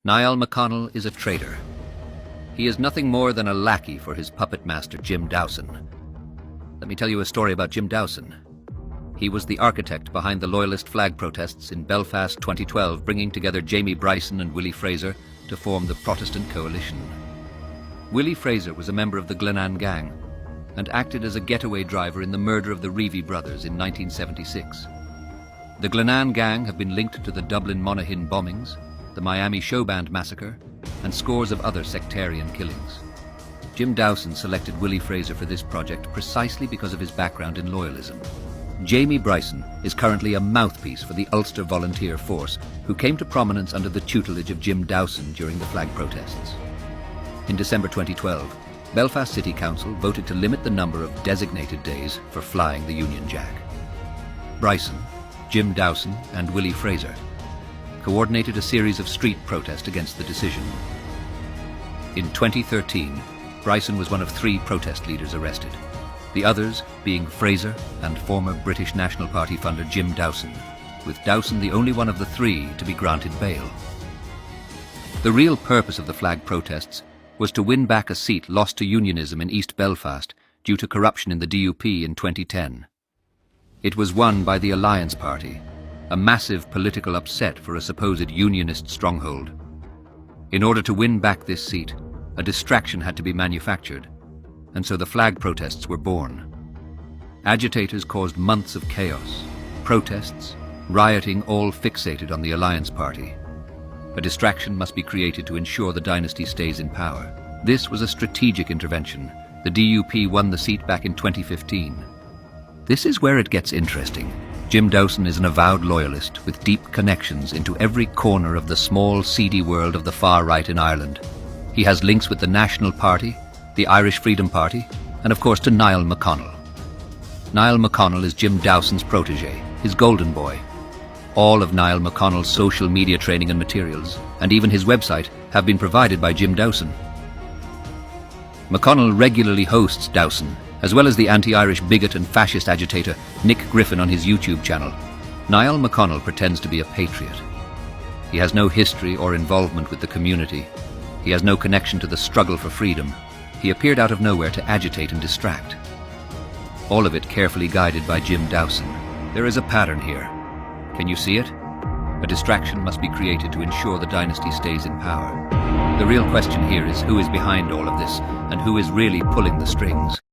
Niall McConnell is a traitor. He is nothing more than a lackey for his puppet master, Jim Dowson. Let me tell you a story about Jim Dowson. He was the architect behind the Loyalist flag protests in Belfast 2012, bringing together Jamie Bryson and Willie Fraser to form the Protestant Coalition. Willie Fraser was a member of the Glenanne Gang and acted as a getaway driver in the murder of the Reevy brothers in 1976. The Glenanne Gang have been linked to the Dublin Monaghan bombings, the Miami Showband massacre, and scores of other sectarian killings. Jim Dowson selected Willie Fraser for this project precisely because of his background in loyalism. Jamie Bryson is currently a mouthpiece for the Ulster Volunteer Force, who came to prominence under the tutelage of Jim Dowson during the flag protests. In December 2012, Belfast City Council voted to limit the number of designated days for flying the Union Jack. Bryson, Jim Dowson, and Willie Fraser coordinated a series of street protests against the decision. In 2013, Bryson was one of 3 protest leaders arrested, the others being Fraser and former British National Party funder Jim Dowson, with Dowson the only one of the 3 to be granted bail. The real purpose of the flag protests was to win back a seat lost to unionism in East Belfast due to corruption in the DUP in 2010. It was won by the Alliance Party, a massive political upset for a supposed unionist stronghold. In order to win back this seat, a distraction had to be manufactured, and so the flag protests were born. Agitators caused months of chaos, protests, rioting, all fixated on the Alliance Party. A distraction must be created to ensure the dynasty stays in power. This was a strategic intervention. The DUP won the seat back in 2015. This is where it gets interesting. Jim Dowson is an avowed loyalist with deep connections into every corner of the small, seedy world of the far right in Ireland. He has links with the National Party, the Irish Freedom Party, and of course to Niall McConnell. Niall McConnell is Jim Dowson's protege, his golden boy. All of Niall McConnell's social media training and materials, and even his website, have been provided by Jim Dowson. McConnell regularly hosts Dowson, as well as the anti-Irish bigot and fascist agitator Nick Griffin on his YouTube channel. Niall McConnell pretends to be a patriot. He has no history or involvement with the community. He has no connection to the struggle for freedom. He appeared out of nowhere to agitate and distract. All of it carefully guided by Jim Dowson. There is a pattern here. Can you see it? A distraction must be created to ensure the dynasty stays in power. The real question here is who is behind all of this and who is really pulling the strings.